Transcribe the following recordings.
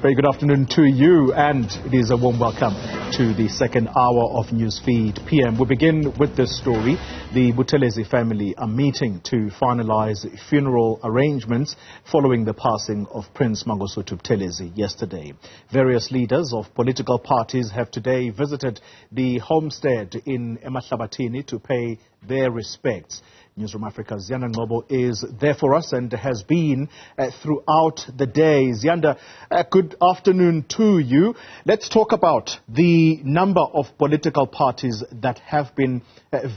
Very good afternoon to you, and it is a warm welcome to the second hour of Newsfeed PM. We begin with this story. The Buthelezi family are meeting to finalize funeral arrangements following the passing of Prince Mangosuthu Buthelezi yesterday. Various leaders of political parties have today visited the homestead in KwaMahlabathini to pay their respects. Newzroom Afrika's Ziyanda Ngcobo is there for us and has been throughout the day. Ziyanda, good afternoon to you. Let's talk about the number of political parties that have been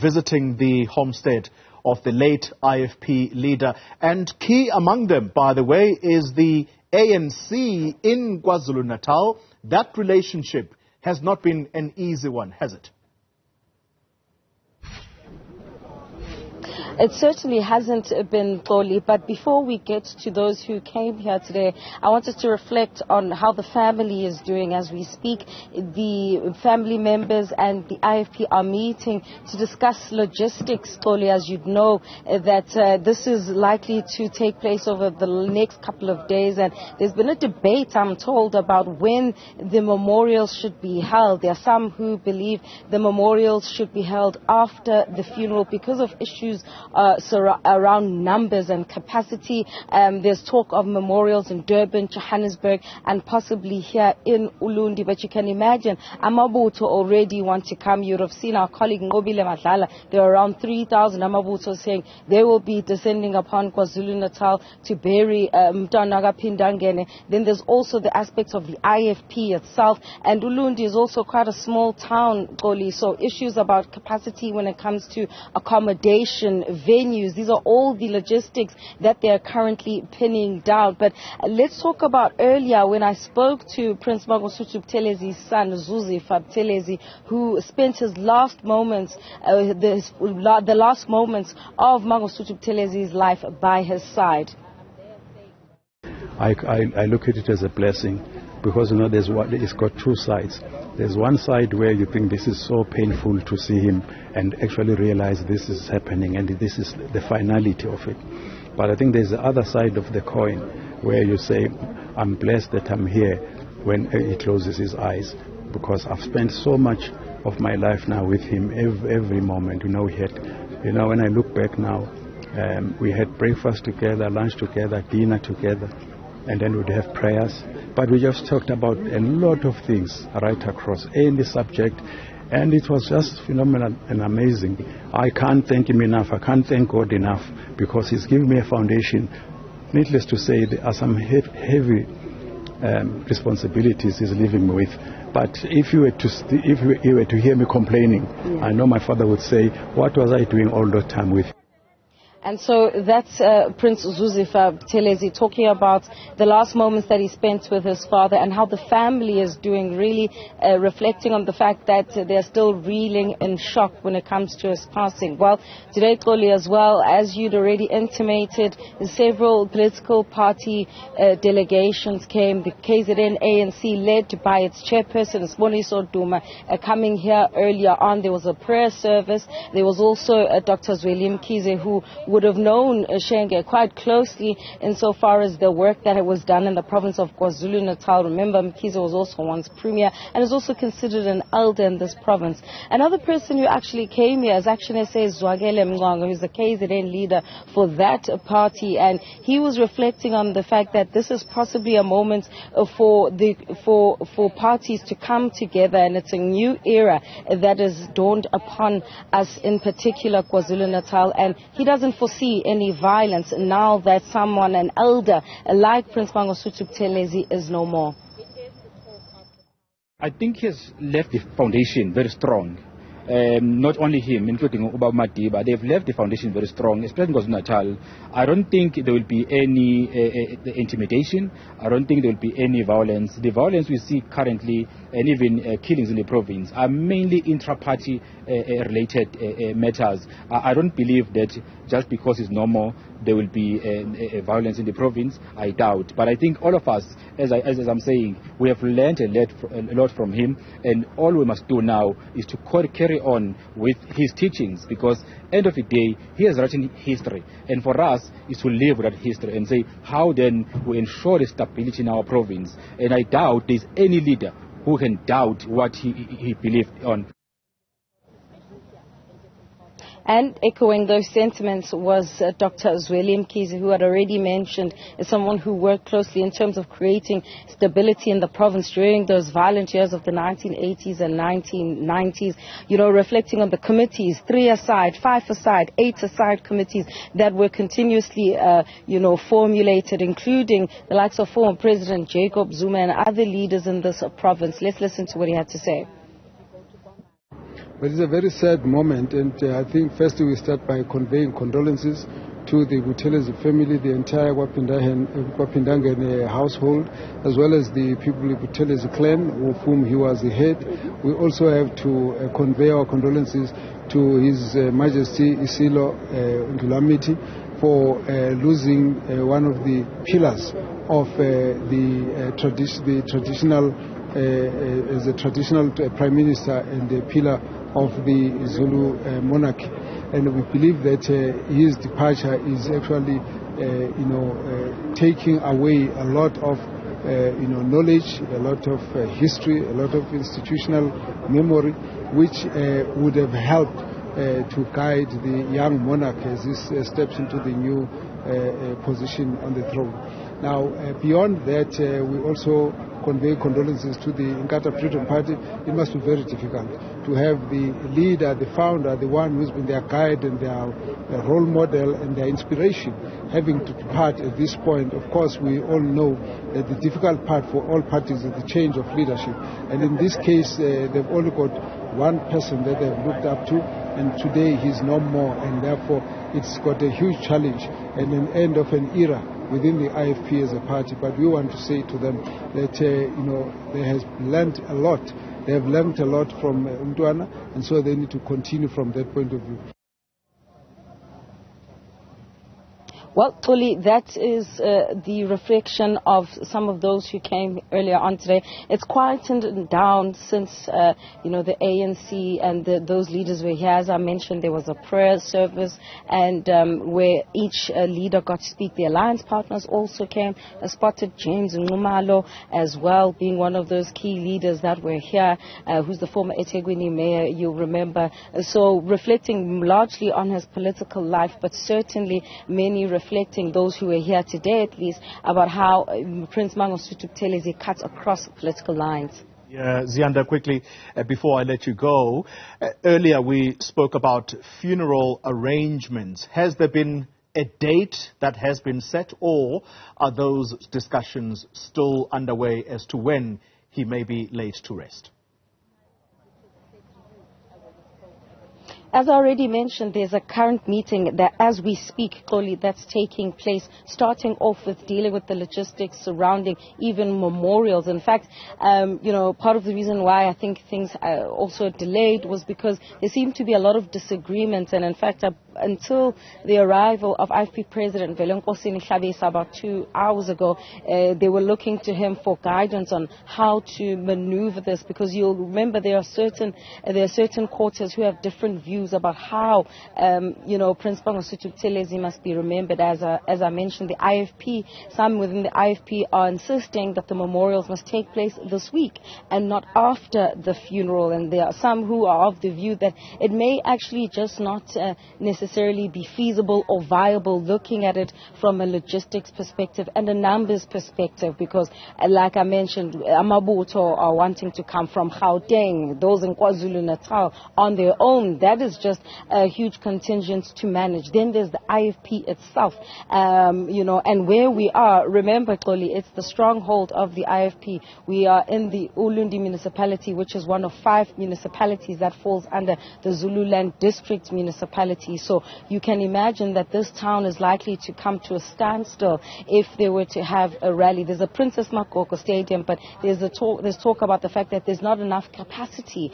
visiting the homestead of the late IFP leader. And key among them, by the way, is the ANC in KwaZulu-Natal. That relationship has not been an easy one, has it? It certainly hasn't been, Toli, but before we get to those who came here today, I wanted to reflect on how the family is doing as we speak. The family members and the IFP are meeting to discuss logistics, Toli, as you'd know, that this is likely to take place over the next couple of days. And there's been a debate, I'm told, about when the memorials should be held. There are some who believe the memorials should be held after the funeral because of issues around numbers and capacity. There's talk of memorials in Durban, Johannesburg, and possibly here in Ulundi. But you can imagine, Amabutho already want to come. You would have seen our colleague Ngcobo. There are around 3,000 Amabutho saying they will be descending upon KwaZulu-Natal to bury Mtanaga Pindangene. Then there's also the aspect of the IFP itself. And Ulundi is also quite a small town, Goli. So issues about capacity when it comes to accommodation, venues, these are all the logistics that they are currently pinning down. But let's talk about earlier when I spoke to Prince Mangosuthu Buthelezi's son, Zuzifa Buthelezi, who spent his last moments, the last moments of Mangosuthu Buthelezi's life by his side. I look at it as a blessing because, you know, it's got two sides. There's one side where you think this is so painful to see him and actually realize this is happening and this is the finality of it. But I think there's the other side of the coin where you say, I'm blessed that I'm here when he closes his eyes, because I've spent so much of my life now with him every moment. You know, when I look back now, we had breakfast together, lunch together, dinner together, and then we'd have prayers. But we just talked about a lot of things right across any subject, and it was just phenomenal and amazing. I can't thank him enough. I can't thank God enough, because he's given me a foundation. Needless to say, there are some heavy responsibilities he's leaving me with. But if you were to hear me complaining, I know my father would say, what was I doing all the time with him? And so that's Prince Zuzifa Buthelezi talking about the last moments that he spent with his father and how the family is doing, really reflecting on the fact that they're still reeling in shock when it comes to his passing. Well, today, Toli, as well, as you'd already intimated, several political party delegations came. The KZN ANC, led by its chairperson, Siboniso Duma, coming here earlier on. There was a prayer service. There was also Dr. Zweli Mkhize, who would have known Shenge quite closely insofar as the work that was done in the province of KwaZulu-Natal. Remember, Mkhize was also once premier and is also considered an elder in this province. Another person who actually came here is Action SA's Zwagele Mnganga, who's the KZN leader for that party, and he was reflecting on the fact that this is possibly a moment for parties to come together, and it's a new era that is dawned upon us, in particular KwaZulu-Natal, and he doesn't foresee any violence now that someone, an elder like Prince Mangosuthu Buthelezi, is no more. I think he has left the foundation very strong. Not only him, including Ubaba Madiba, they've left the foundation very strong, especially in KwaZulu-Natal. I don't think there will be any intimidation. I don't think there will be any violence. The violence we see currently, and even killings in the province, are mainly intra-party related matters. I don't believe that just because it's normal, there will be a violence in the province. I doubt. But I think all of us, as I'm saying, we have learned a lot from him, and all we must do now is to carry on with his teachings, because end of the day, he has written history, and for us is to live with that history and say, how then we ensure the stability in our province. And I doubt there's any leader who can doubt what he believed on. And echoing those sentiments was Dr. Zweli Mkhize, who had already mentioned as someone who worked closely in terms of creating stability in the province during those violent years of the 1980s and 1990s, reflecting on the committees, 3-a-side, 5-a-side, 8-a-side committees that were continuously, formulated, including the likes of former President Jacob Zuma and other leaders in this province. Let's listen to what he had to say. But it's a very sad moment, and I think firstly we start by conveying condolences to the Buthelezi family, the entire Kwaphindangene household, as well as the people of the Buthelezi clan, of whom he was the head. We also have to convey our condolences to His Majesty Isilo Ndulamiti for losing one of the pillars of the traditional as a traditional Prime Minister and a pillar of the Zulu monarchy. And we believe that his departure is actually, taking away a lot of, knowledge, a lot of history, a lot of institutional memory, which would have helped to guide the young monarch as he steps into the new position on the throne. Now, beyond that, we also convey condolences to the Inkatha Freedom Party. It must be very difficult to have the leader, the founder, the one who's been their guide and their role model and their inspiration, having to depart at this point. Of course, we all know that the difficult part for all parties is the change of leadership. And in this case, they've only got one person that they've looked up to, and today he's no more, and therefore it's got a huge challenge and an end of an era within the IFP as a party. But we want to say to them that they have learned a lot. They have learned a lot from Mtwana, and so they need to continue from that point of view. Well, Tuli, that is the reflection of some of those who came earlier on today. It's quietened down since, the ANC and those leaders were here. As I mentioned, there was a prayer service and where each leader got to speak. The alliance partners also came. I spotted James Ngcobo as well, being one of those key leaders that were here, who's the former eThekwini mayor, you'll remember. So reflecting largely on his political life, but certainly many reflecting, those who were here today at least, about how Prince Mangosuthu Buthelezi cuts across political lines. Yeah, Ziyanda, quickly, before I let you go, earlier we spoke about funeral arrangements. Has there been a date that has been set, or are those discussions still underway as to when he may be laid to rest? As I already mentioned, there's a current meeting that, as we speak, Chloe, that's taking place, starting off with dealing with the logistics surrounding even memorials. In fact, part of the reason why I think things are also delayed was because there seemed to be a lot of disagreements. And in fact, until the arrival of IFP President Velenkosi Hlabisa about 2 hours ago, they were looking to him for guidance on how to maneuver this, because you'll remember there are certain quarters who have different views about how Prince Mangosuthu Buthelezi must be remembered. As I mentioned, the IFP, some within the IFP are insisting that the memorials must take place this week and not after the funeral, and there are some who are of the view that it may actually just not necessarily be feasible or viable, looking at it from a logistics perspective and a numbers perspective, because like I mentioned, Amabuto are wanting to come from Gauteng, those in KwaZulu-Natal on their own. That is just a huge contingent to manage. Then there's the IFP itself, and where we are, remember, Xoli, it's the stronghold of the IFP. We are in the Ulundi municipality, which is one of 5 municipalities that falls under the Zululand district municipality. So So you can imagine that this town is likely to come to a standstill if they were to have a rally. There's a Princess Makoko Stadium, but there's talk about the fact that there's not enough capacity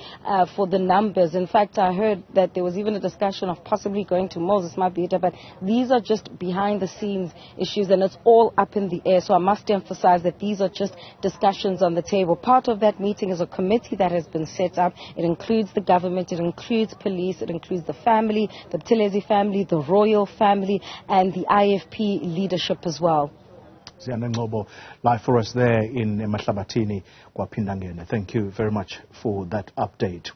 for the numbers. In fact, I heard that there was even a discussion of possibly going to Moses Mabhida, but these are just behind the scenes issues and it's all up in the air. So I must emphasize that these are just discussions on the table. Part of that meeting is a committee that has been set up. It includes the government, it includes police, it includes the family, the Buthelezi family, the royal family, and the IFP leadership as well. Ziyanda Ngcobo, live for us there in KwaMahlabathini, KwaPhindangene. Thank you very much for that update.